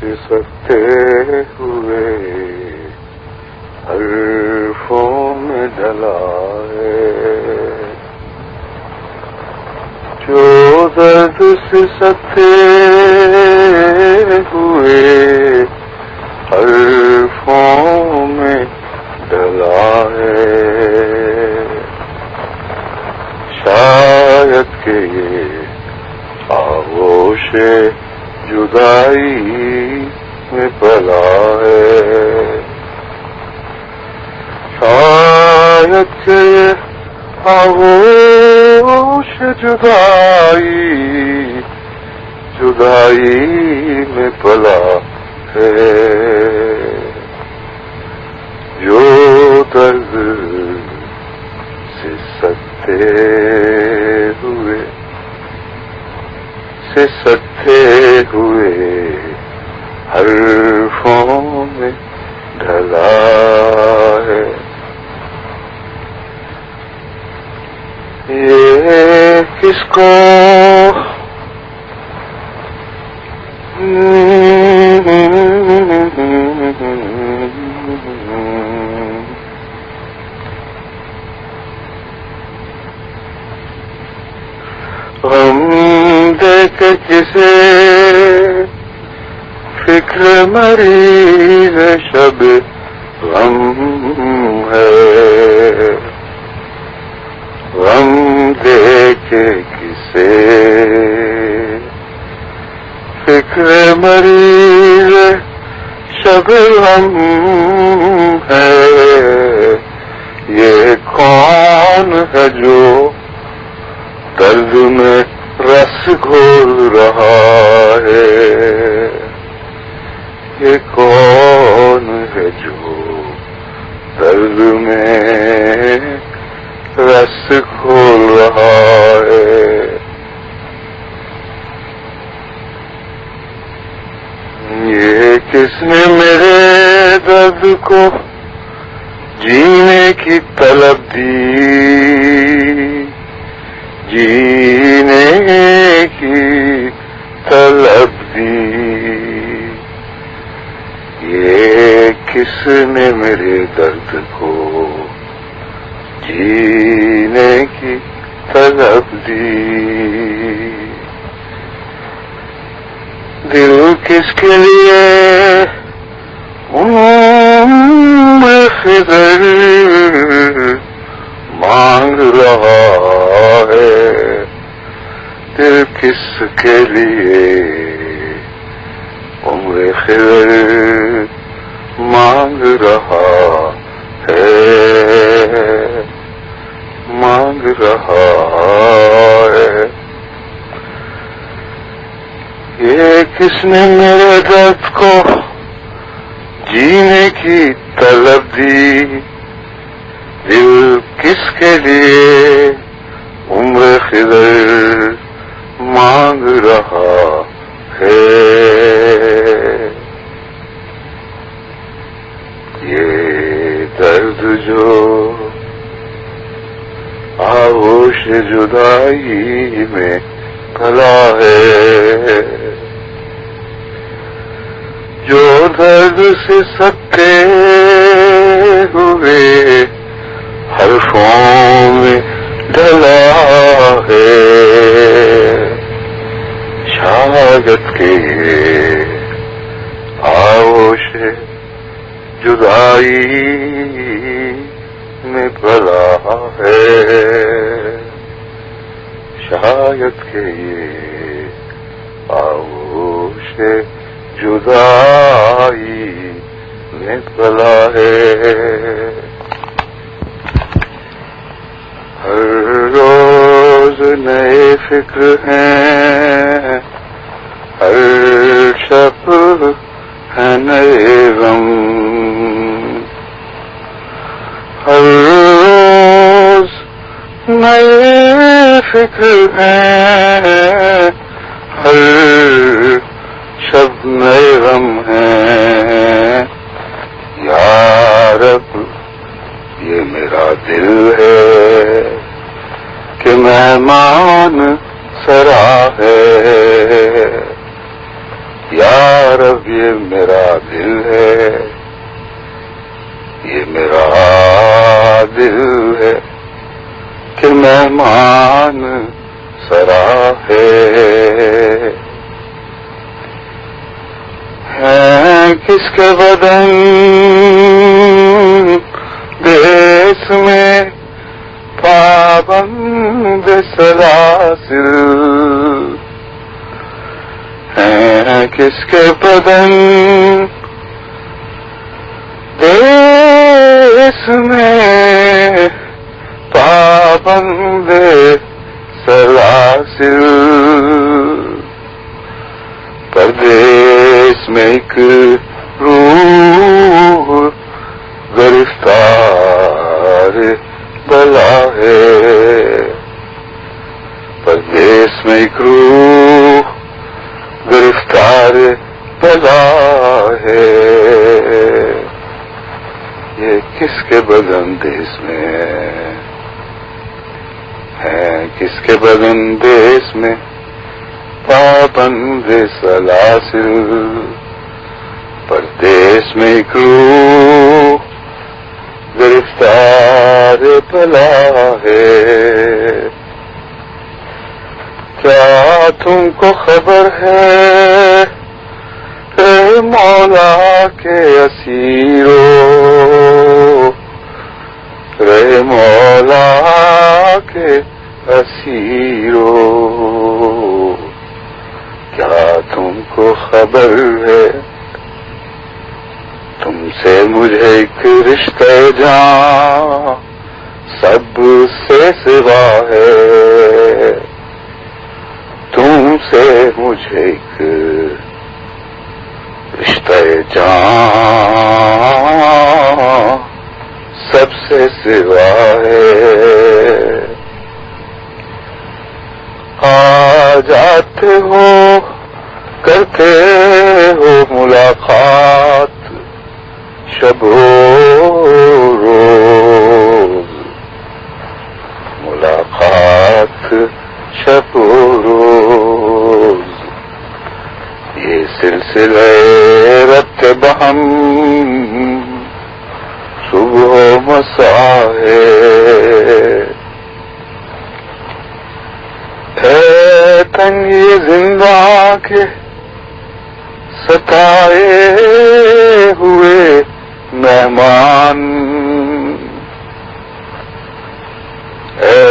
سکتے ہوئے حرفوں میں ڈلا ہے، جو درد سے سکتے ہوئے حرفوں میں ڈلا ہے، شاید کہ یہ آغوش جدائی میں پلا ہے، شاید کہ یہ آغوش جدائی میں پلا ہے، جو درد سے سکتے ہوئے حرفوں میں ڈھلا ہے، یہ کس کو غم دے کے کسے فکر مریض شب غم ہے، غم دے کے کسے فکر مریض شب غم ہے، یہ کون ہے جو درد میں رس گھول رہا ہے، یہ کون ہے جو درد میں رس گھول رہا ہے، یہ کس نے میرے درد کو جینے کی طلب دی، جینے کی طلب دی، یہ کس نے میرے درد کو جینے کی طلب دی، دل کس کے لیے خضر مانگ رہا ہے، دل کس کے لیے عمر خضر مانگ رہا ہے، مانگ رہا ہے، یہ کس نے میرے درد کو جینے کی طلب دی، دل کس کے لیے عمر خضر مانگ رہا ہے، یہ درد جو آغوش جدائی میں پلا ہے، جو درد سے سکتے ہوئے حرفوں میں ڈلا ہے، شاید کہ آغوش جدائی میں پلا ہے، شاید کہ آغوش جدائی میں پلا ہے، ہر روز نئے فکر ہیں، ہر شب ہے نئے غم، ہر روز نئے فکر ہیں، ہر شب نئے غم ہیں، یا رب یہ میرا دل ہے کہ مہمان سرا ہے، یا رب یہ میرا دل ہے، یہ میرا دل ہے کہ مہمان سرا ہے کس کے بدن دیس میں پابند سلاسل ہیں، کس کے بدن دیس میں پابند سلاسل، پردیس میں ایک روح گرفتار بلا ہے، پردیس میں ایک روح گرفتار بلا ہے، یہ کس کے بدن دیس میں ہے، کس کے بدن دیس میں پابند سلاسل، پردیس میں ایک روح گرفتار بلا ہے، کیا تم کو خبر ہے اے مولا کے اسیرو، رے مولا کے اسیرو، کیا تم کو خبر ہے تم سے مجھے ایک رشتہ جاں سب سے سوا ہے، تم سے مجھے ایک رشتہ جاں سب سے سوا ہے، آ جاتے ہو کرتے ہو ملاقات شب و روز، ملاقات شب و روز، یہ سلسلہ ربط بہم صبح و مساء ہے، اے تنگی زندہ کے ستائے ہوئے مہمان، اے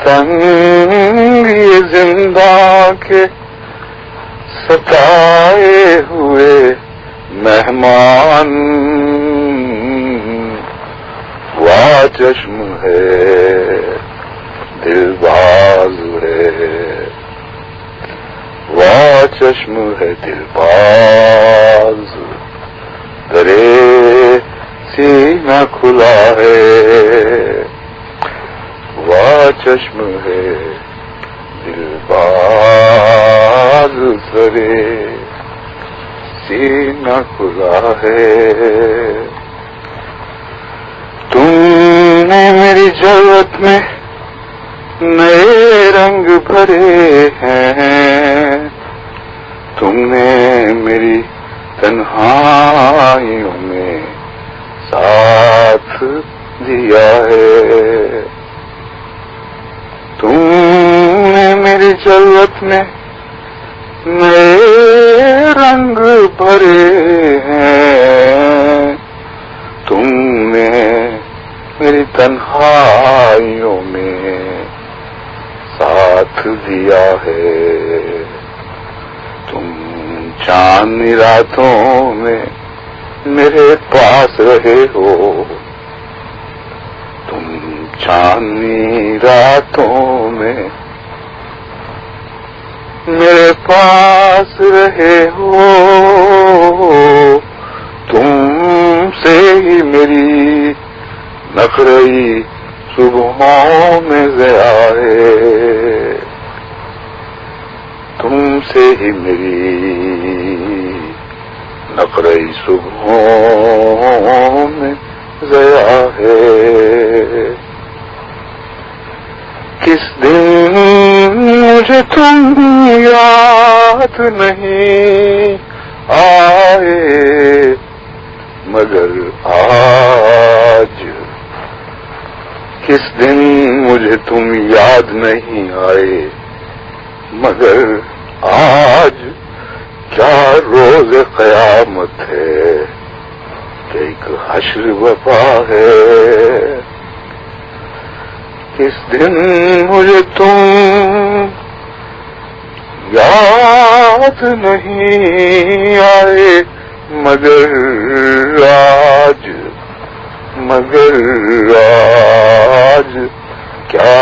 تنگی زندہ کے ستائے ہوئے مہمان، واہ چشم ہے دل باز ہے، واہ چشم ہے دل باز، درے سینہ کھلا ہے، واہ چشم ہے دل باز، درے سینہ کھلا ہے، تم نے میری ضرورت میں نئے رنگ بھرے ہیں، تم نے میری تنہائیوں میں ساتھ دیا ہے، تم نے میری ضرورت میں نئے رنگ بھرے ہیں، تم نے میری تنہائیوں میں ساتھ دیا ہے، تم چاندنی راتوں میں میرے پاس رہے ہو، تم چاندنی راتوں میں میرے پاس رہے ہو، تم سے ہی میری نخرئی صبحوں میں ضیا ہے، تم سے ہی میری نخرئی صبحوں میں ضیا ہے، کس دن مجھے تم یاد نہیں آئے مگر آج کس دن مجھے تم یاد نہیں آئے، مگر آج کیا روز قیامت ہے کہ ایک حشر وفا ہے۔ کس دن مجھے تم یاد نہیں آئے، مگر آج کیا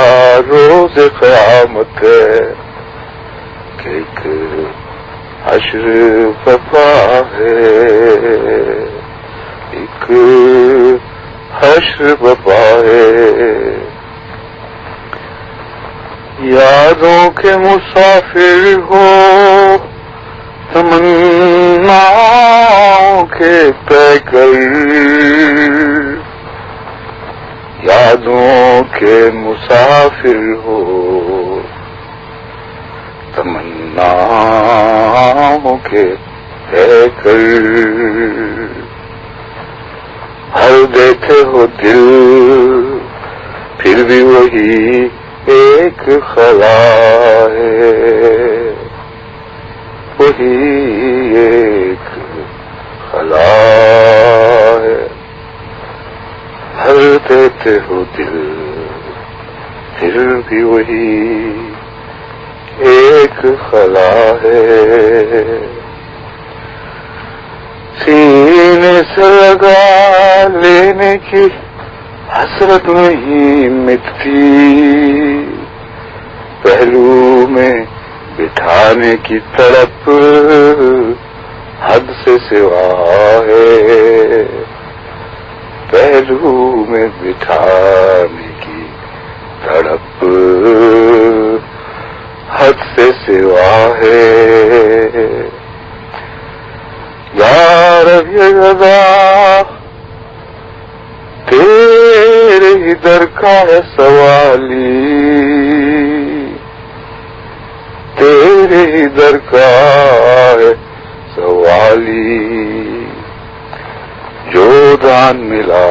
روز قیامت ہے کہ ایک حشر وفا ہے، ایک حشر وفا ہے۔ یادوں کے مسافر ہو، تمناؤں کے پیکر، یادوں کے مسافر ہو، تمناؤں کے پیکر، ہر دیتے ہو دل پھر بھی وہی ایک خلا ہے، وہی ایک خلا ہے، ہر دیتے ہو دل پھر بھی وہی ایک خلا ہے۔ سینے سے لگا لینے کی حسرت نہیں مٹتی، پہلو میں بٹھانے کی تڑپ حد سے سوا ہے، پہلو میں بٹھانے کی تڑپ حد سے سوا ہے۔ یا رب یہ غذا تیرے ہی در کا ہے سوالی، تیرے ہی در کا ہے سوالی، جو دان ملا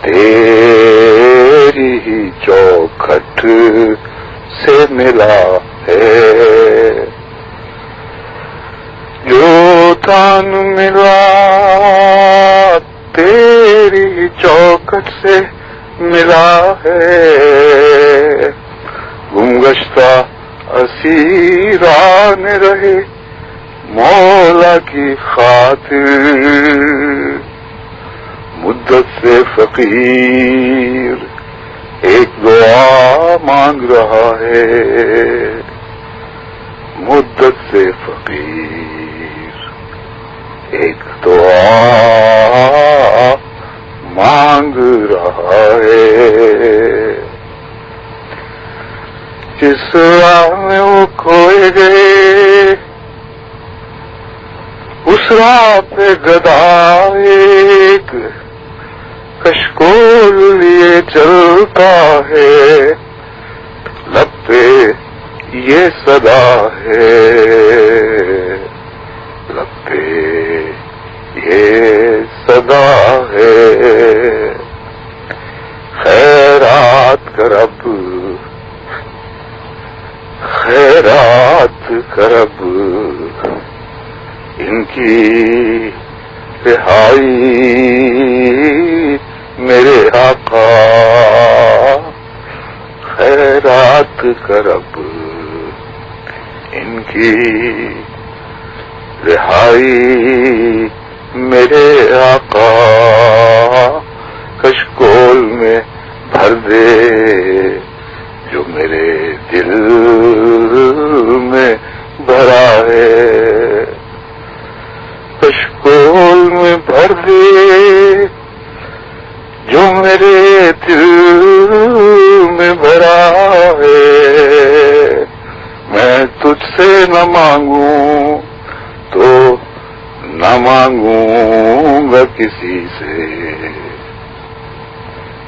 تیری ہی چوکھٹ سے ملا ہے، جو دان ملا تیری چوکھٹ سے ملا ہے، گمگشتہ اسیران رہے مولا کی خاطر، مدت سے فقیر ایک دعا مانگ رہا ہے، مدت سے فقیر ایک دعا مانگ رہا ہے۔ جس راہ میں وہ کھوئے گئے اس راہ پہ گدا ایک کشکول لیے چلتا ہے، لب پہ یہ صدا ہے، لب پہ یہ صدا ہے، خیرات کرب خیرات کرب ان کی رہائی میرے آقا، خیرات کرب ان کی رہائی میرے آقا، کشکول میں بھر دے جو میرے دل میں بھرا ہے، کشکول میں بھر دے جو میرے دل میں بھرا ہے، میں تجھ سے نہ مانگوں تو نہ مانگوں گا کسی سے،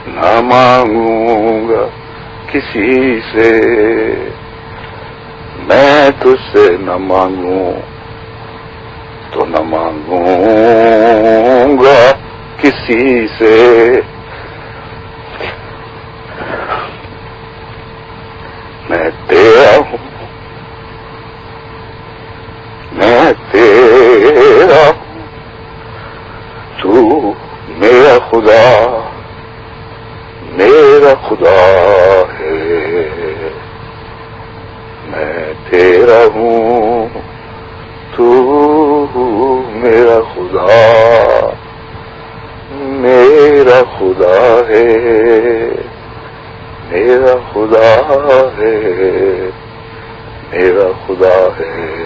نہ مانگوں گا کسی سے، میں تجھ سے نہ مانگوں تو نہ مانگوں کسی سے میں تیرا ہوں، میں تیرا ہوں، تو میرا خدا، میرا خدا ہے، میں تیرا ہوں، تو میرا خدا، میرا خدا ہے، میرا خدا ہے، میرا خدا ہے۔